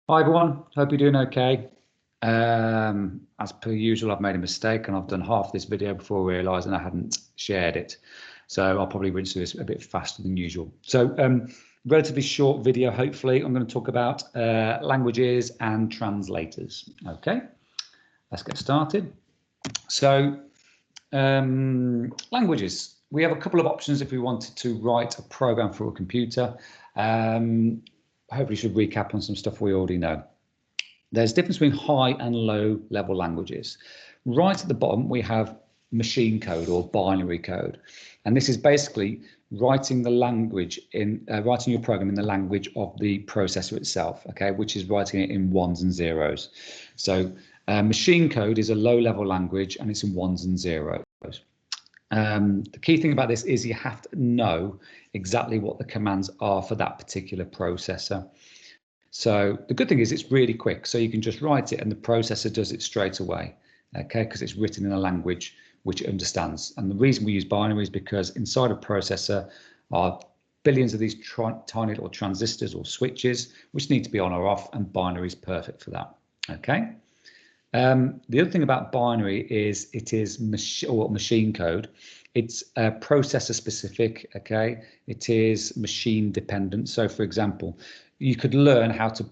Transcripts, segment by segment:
Hi everyone, hope you're doing okay. As per usual, I've made a mistake and I've done half this video before realising I hadn't shared it. So I'll probably run through this a bit faster than usual. So relatively short video, hopefully. I'm going to talk about languages and translators. Okay, let's get started. So languages. We have a couple of options if we wanted to write a program for a computer. Hopefully should recap on some stuff we already know. There's a difference between high and low level languages. Right at the bottom, we have machine code or binary code. And this is basically writing the language in, writing your program in the language of the processor itself, okay, which is writing it in ones and zeros. So machine code is a low level language and it's in ones and zeros. The key thing about this is you have to know exactly what the commands are for that particular processor. So the good thing is it's really quick, so you can just write it and the processor does it straight away, okay, because it's written in a language which it understands. And the reason we use binary is because inside a processor are billions of these tiny little transistors or switches which need to be on or off, and binary is perfect for that, okay. The other thing about binary is it is machine code. It's processor specific, okay. It is machine dependent. So for example, you could learn how to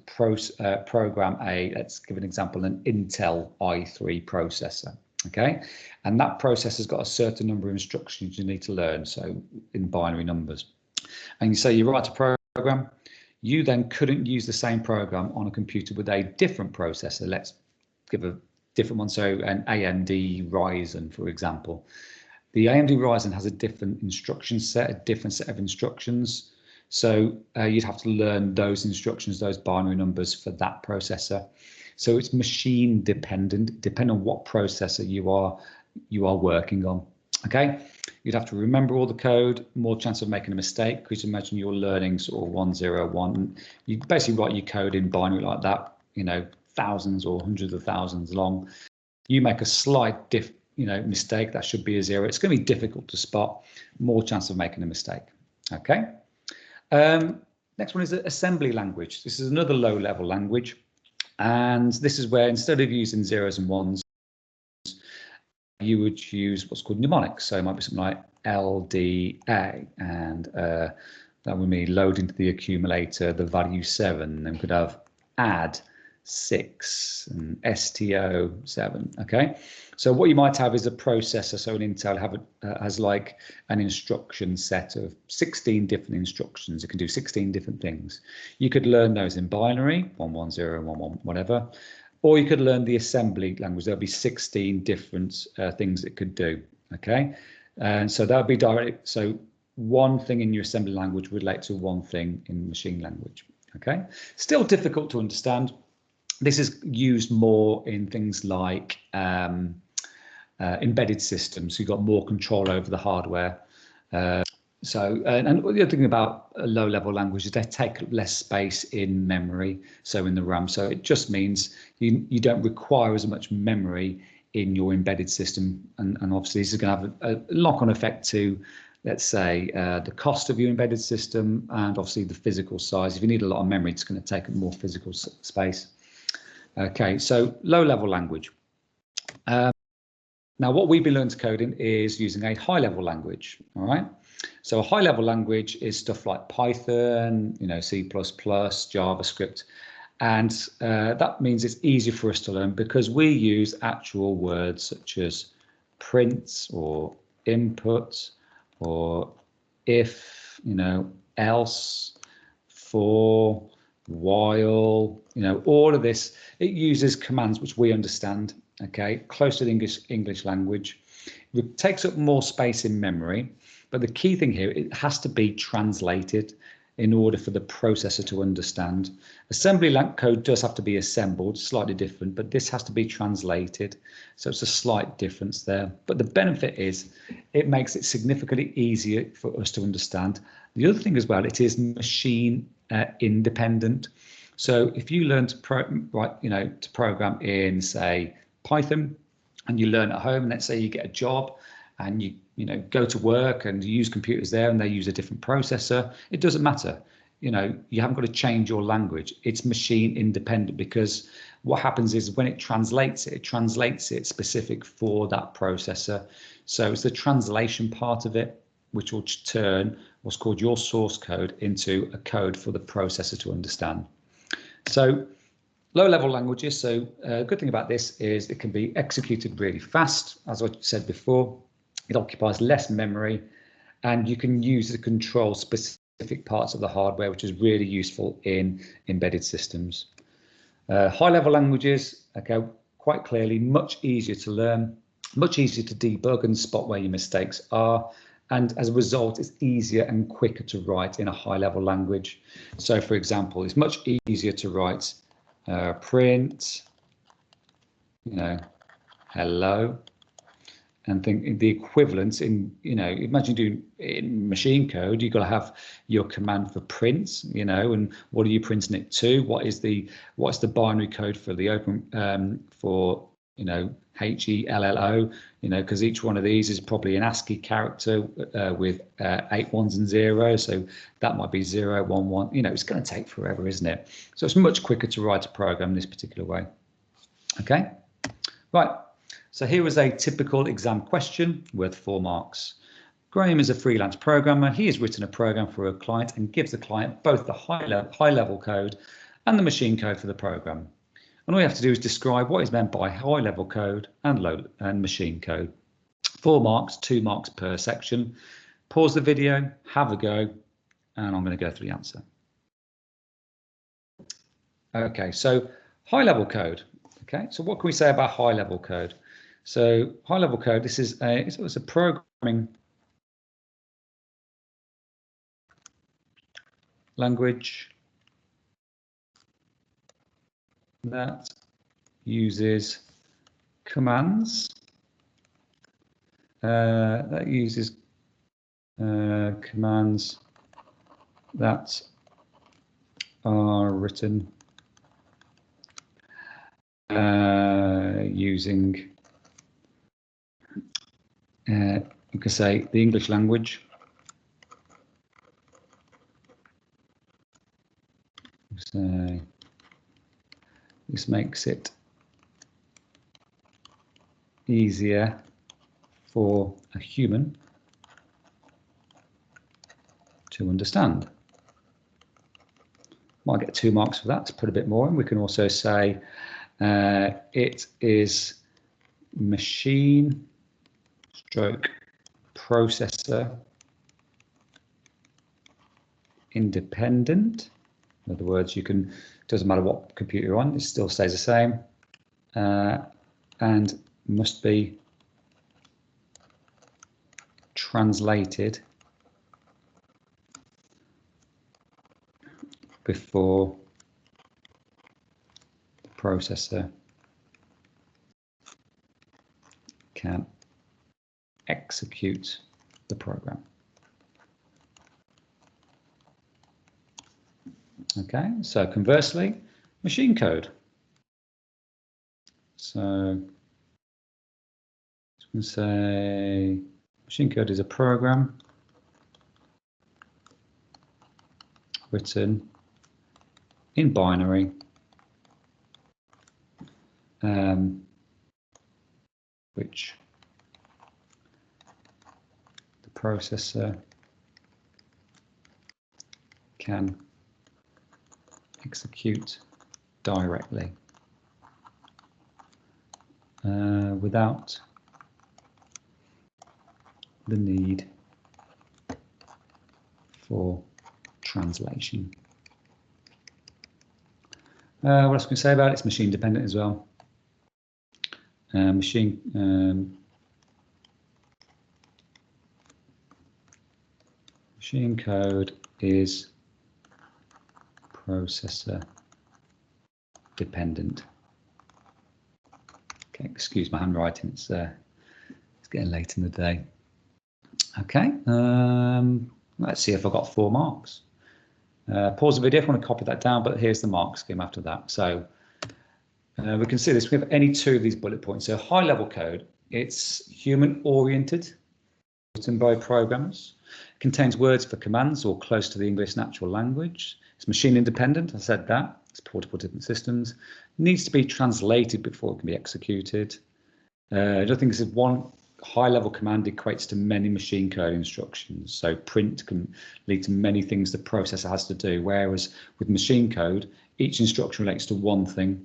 program let's give an example, an Intel i3 processor, okay? And that processor's got a certain number of instructions you need to learn, so in binary numbers. And you say you write a program, you then couldn't use the same program on a computer with a different processor. Let's give a different one, so an AMD Ryzen, for example. The AMD Ryzen has a different instruction set, a different set of instructions. So you'd have to learn those instructions, those binary numbers for that processor. So it's machine dependent, depending on what processor you are working on. Okay, you'd have to remember all the code, more chance of making a mistake, because imagine you're learning sort of 101. You basically write your code in binary like that, you know, thousands or hundreds of thousands long. You make a slight mistake, that should be a zero. It's going to be difficult to spot, more chance of making a mistake. Okay. Next one is assembly language. This is another low level language, and this is where instead of using zeros and ones, you would use what's called mnemonics. So it might be something like LDA, and that would mean load into the accumulator the value 7, and we could have add 6 and STO 7. Okay, so what you might have is a processor. So an Intel has like an instruction set of 16 different instructions. It can do 16 different things. You could learn those in binary, 110, 11, whatever, or you could learn the assembly language. There'll be 16 different things it could do. Okay, and so that would be direct. So one thing in your assembly language would relate to one thing in machine language. Okay, still difficult to understand. This is used more in things like embedded systems. You've got more control over the hardware. And the other thing about a low-level language is they take less space in memory, so in the RAM. So it just means you don't require as much memory in your embedded system. And obviously this is going to have a knock-on effect to, let's say, the cost of your embedded system and obviously the physical size. If you need a lot of memory, it's going to take up more physical space. Okay, so low-level language. Now, what we've been learning to code in is using a high-level language. All right. So a high-level language is stuff like Python, C++, JavaScript, and that means it's easier for us to learn because we use actual words such as print or input or if, else, for, while, all of this. It uses commands which we understand, okay, close to the English language. It takes up more space in memory, but the key thing here, it has to be translated in order for the processor to understand. Assembly code does have to be assembled, slightly different, but this has to be translated. So it's a slight difference there. But the benefit is it makes it significantly easier for us to understand. The other thing as well, it is machine independent. So if you learn to program in, say, Python, and you learn at home, and let's say you get a job and you go to work and you use computers there and they use a different processor, it doesn't matter. you haven't got to change your language. It's machine independent, because what happens is when it translates it specific for that processor. So it's the translation part of it which will turn what's called your source code into a code for the processor to understand. So low-level languages, so a good thing about this is it can be executed really fast. As I said before, it occupies less memory, and you can use it to control specific parts of the hardware, which is really useful in embedded systems. High-level languages, okay, quite clearly much easier to learn, much easier to debug and spot where your mistakes are, and as a result it's easier and quicker to write in a high-level language. So for example, it's much easier to write print, hello, and think the equivalence in, imagine doing in machine code, you've got to have your command for print, and what are you printing it to? What's the binary code for the open for HELLO, because each one of these is probably an ASCII character with 8 ones and zeros, so that might be 0, 1, 1. It's going to take forever, isn't it? So it's much quicker to write a program this particular way. Okay, right. So here is a typical exam question worth 4 marks. Graham is a freelance programmer. He has written a program for a client and gives the client both the high-level code and the machine code for the program. And all you have to do is describe what is meant by high-level code and machine code. 4 marks, 2 marks per section. Pause the video, have a go, and I'm going to go through the answer. Okay, so high-level code. Okay, so what can we say about high-level code? So high-level code, this is it's a programming language that uses commands, commands that are written using you can say the English language. So this makes it easier for a human to understand. Might get 2 marks for that to put a bit more in. We can also say it is machine stroke processor independent. In other words, doesn't matter what computer you're on, it still stays the same, and must be translated before the processor can execute the program. Okay, so conversely, machine code. So we can say machine code is a program written in binary which the processor can execute directly without the need for translation. What else can we say about it? It's machine dependent as well. Machine code is processor dependent. Okay, excuse my handwriting. It's getting late in the day. Okay, let's see if I got 4 marks. Pause the video if you want to copy that down, but here's the mark scheme after that. So we can see this. We have any 2 of these bullet points. So high-level code, it's human-oriented, written by programmers, Contains words for commands or close to the English natural language. It's machine independent, I said that. It's portable to different systems. Needs to be translated before it can be executed. I don't think this is one high-level command equates to many machine code instructions. So print can lead to many things the processor has to do, whereas with machine code, each instruction relates to one thing.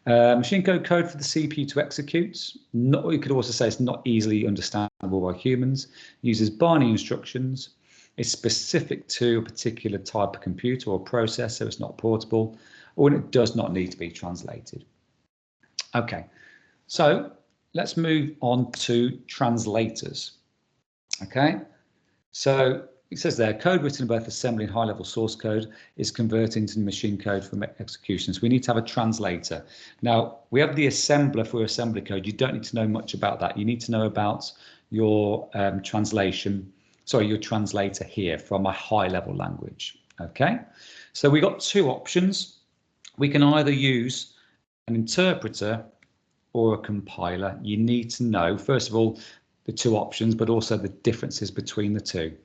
Machine code for the CPU to execute. You could also say it's not easily understandable by humans. Uses binary instructions. It's specific to a particular type of computer or processor. It's not portable, or it does not need to be translated. Okay, so let's move on to translators. Okay, so it says there, code written in both assembly and high-level source code is converted into machine code for execution. So we need to have a translator. Now, we have the assembler for assembly code. You don't need to know much about that. You need to know about your your translator here from a high-level language. Okay, so we got two options. We can either use an interpreter or a compiler. You need to know, first of all, the two options, but also the differences between the two.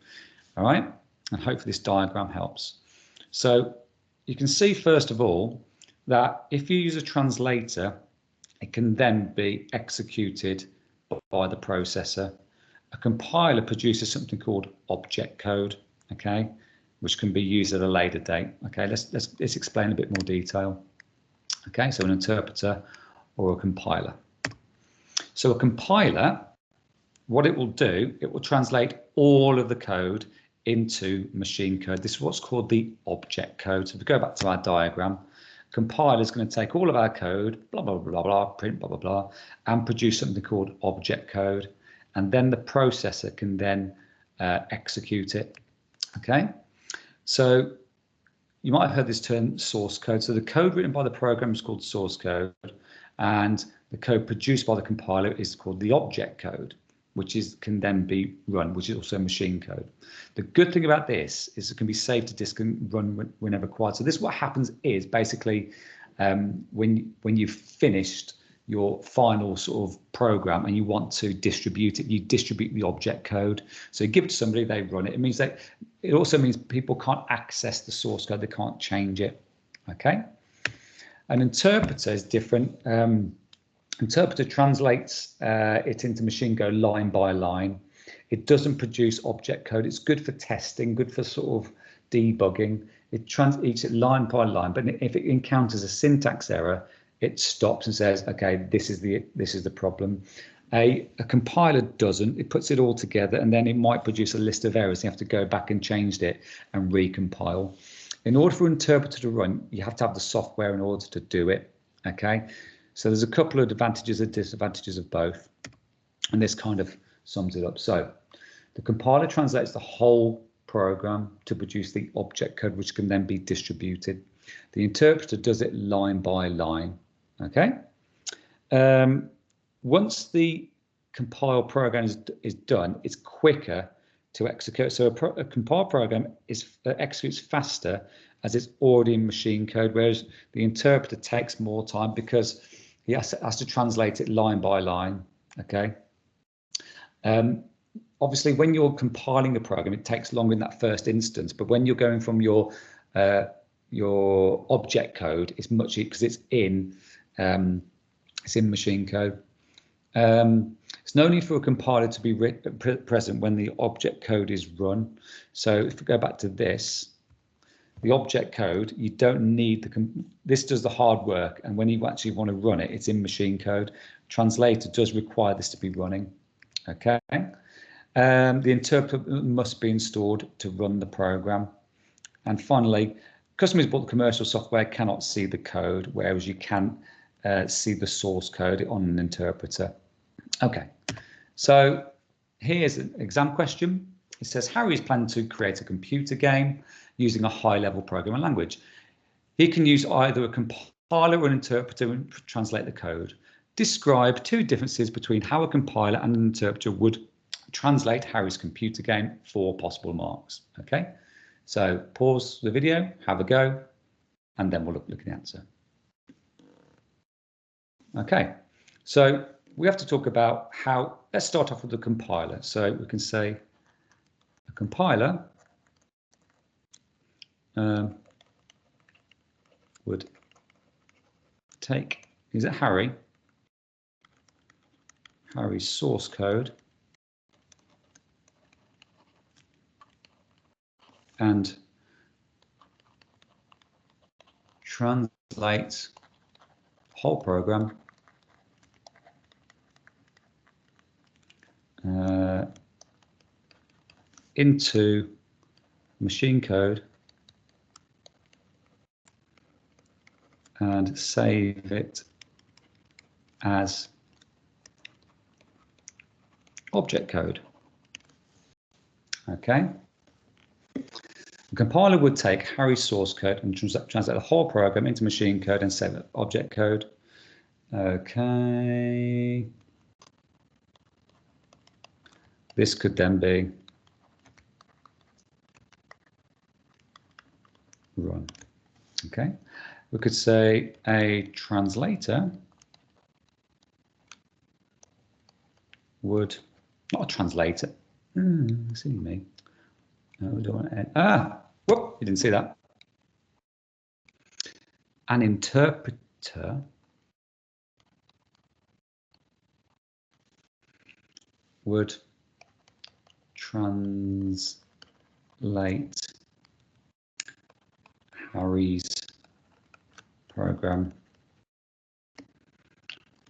All right, and hopefully this diagram helps. So you can see, first of all, that if you use a translator, it can then be executed by the processor. A compiler produces something called object code, okay, which can be used at a later date. Okay, let's explain a bit more detail. Okay, so an interpreter or a compiler. So a compiler, what it will do, it will translate all of the code into machine code. This is what's called the object code. So if we go back to our diagram, compiler is going to take all of our code, blah, blah, blah, blah, print, blah, blah, blah, and produce something called object code. And then the processor can then execute it. Okay, so you might have heard this term source code. So the code written by the program is called source code, and the code produced by the compiler is called the object code, which can then be run, which is also machine code. The good thing about this is it can be saved to disk and run whenever required. So this, what happens is basically when you've finished your final sort of program and you want to distribute it, you distribute the object code. So you give it to somebody, they run it. It means that it also means people can't access the source code, they can't change it. Okay. An interpreter is different. Interpreter translates it into machine code line by line. It doesn't produce object code. It's good for testing, good for sort of debugging. It eats it line by line, but if it encounters a syntax error, it stops and says, okay, this is the problem. A compiler doesn't. It puts it all together, and then it might produce a list of errors. You have to go back and change it and recompile. In order for an interpreter to run, you have to have the software in order to do it. Okay, so there's a couple of advantages and disadvantages of both, and this kind of sums it up. So the compiler translates the whole program to produce the object code, which can then be distributed. The interpreter does it line by line. Okay. Once the compile program is done, it's quicker to execute. So a compile program executes faster as it's already in machine code, whereas the interpreter takes more time because he has to translate it line by line. Okay. Obviously, when you're compiling the program, it takes longer in that first instance. But when you're going from your object code, it's much easier because it's in machine code. It's no need for a compiler to be present when the object code is run. So if we go back to this, the object code, you don't need this does the hard work, and when you actually want to run it, it's in machine code. Translator does require this to be running. Okay. The interpreter must be installed to run the program. And finally, customers who bought the commercial software cannot see the code, whereas you can see the source code on an interpreter. Okay, so here's an exam question. It says, Harry is planning to create a computer game using a high-level programming language. He can use either a compiler or an interpreter and translate the code. Describe two differences between how a compiler and an interpreter would translate Harry's computer game for possible marks. Okay, so pause the video, have a go, and then we'll look at the answer. Okay, so we have to talk about how, let's start off with the compiler. So we can say a compiler would take, is it Harry's source code and translate whole program into machine code and save it as object code. Okay. The compiler would take Harry's source code and translate the whole program into machine code and save it object code. Okay. This could then be run. Okay. We could say a translator would, not a translator. See me. No, we don't want to add. Whoop, you didn't see that. An interpreter would translate Harry's program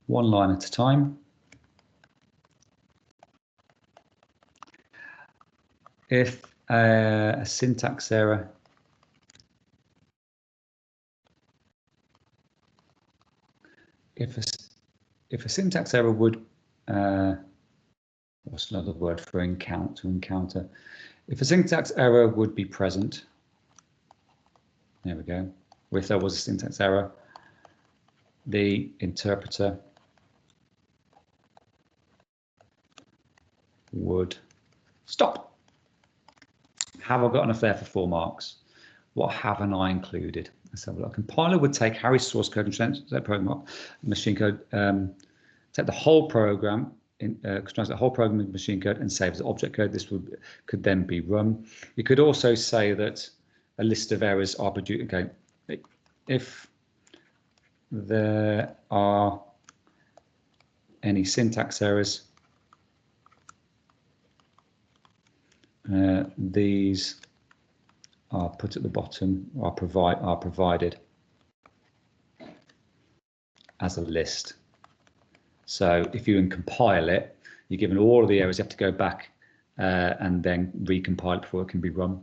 one line at a time. If a syntax error if a syntax error would what's another word for encounter? If a syntax error would be present, there we go. If there was a syntax error, the interpreter would stop. Have I got enough there for 4 marks? What haven't I included? Let's have a look. Compiler would take Harry's source code and translate program machine code, take the whole program, translate the whole program into machine code and save as object code. This could then be run. You could also say that a list of errors are produced. Okay, if there are any syntax errors, these are put at the bottom, are provided as a list. So if you compile it, you're given all of the errors, you have to go back and then recompile it before it can be run.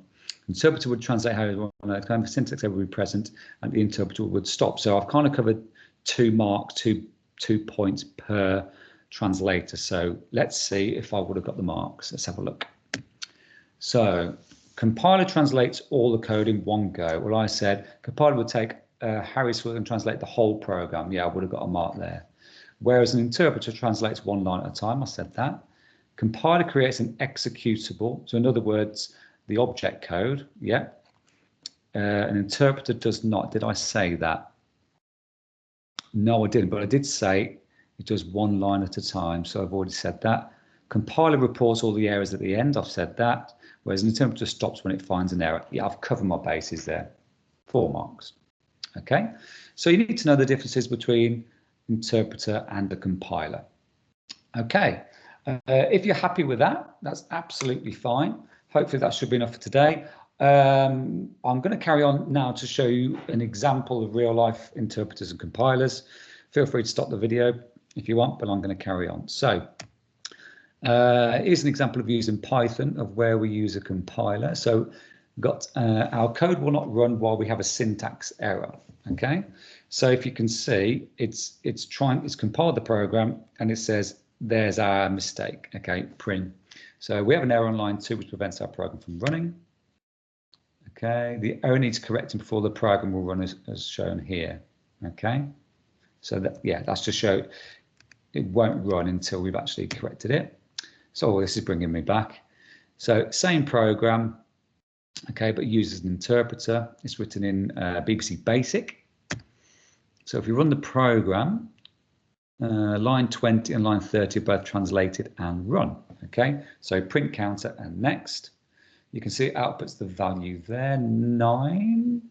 Interpreter would translate how you want to, syntax error would be present and the interpreter would stop. So I've kind of covered 2 marks, two points per translator. So let's see if I would have got the marks. Let's have a look. So compiler translates all the code in one go. Well, I said compiler would take Harry's and translate the whole program. Yeah, I would have got a mark there. Whereas an interpreter translates one line at a time. I said that. Compiler creates an executable. So in other words, the object code. Yeah. An interpreter does not. Did I say that? No, I didn't. But I did say it does one line at a time. So I've already said that. Compiler reports all the errors at the end. I've said that. Whereas an interpreter stops when it finds an error. Yeah, I've covered my bases there. 4 marks. Okay. So you need to know the differences between interpreter and the compiler. Okay. If you're happy with that, that's absolutely fine. Hopefully that should be enough for today. I'm going to carry on now to show you an example of real life interpreters and compilers. Feel free to stop the video if you want, but I'm going to carry on. So here's an example of using Python of where we use a compiler. So got our code will not run while we have a syntax error. Okay, so if you can see, it's compiled the program and it says there's our mistake. Okay, print. So we have an error on line 2 which prevents our program from running. Okay, the error needs correcting before the program will run as shown here. Okay, so that, yeah, that's to show it won't run until we've actually corrected it. So this is bringing me back. So same program, okay, but uses an interpreter. It's written in BBC Basic. So if you run the program, line 20 and line 30 are both translated and run. Okay, so print counter and next. You can see it outputs the value there, 9.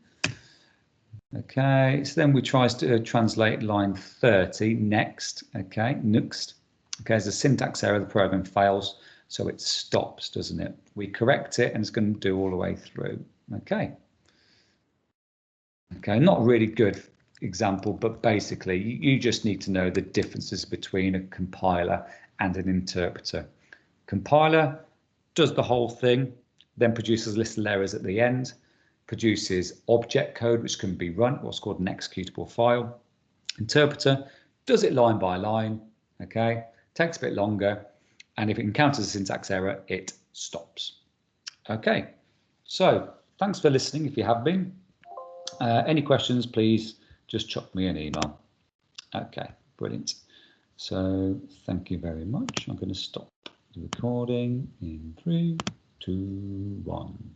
Okay, so then we try to translate line 30 next. Okay, next. Okay, there's a syntax error, the program fails, so it stops, doesn't it? We correct it and it's going to do all the way through. Okay. Okay, not really good example, but basically you just need to know the differences between a compiler and an interpreter. Compiler does the whole thing, then produces little errors at the end, produces object code which can be run, what's called an executable file. Interpreter does it line by line, okay, takes a bit longer, and if it encounters a syntax error, it stops. Okay, so thanks for listening if you have been. Any questions, please just chuck me an email. Okay, brilliant. So thank you very much. I'm going to stop the recording in 3, 2, 1.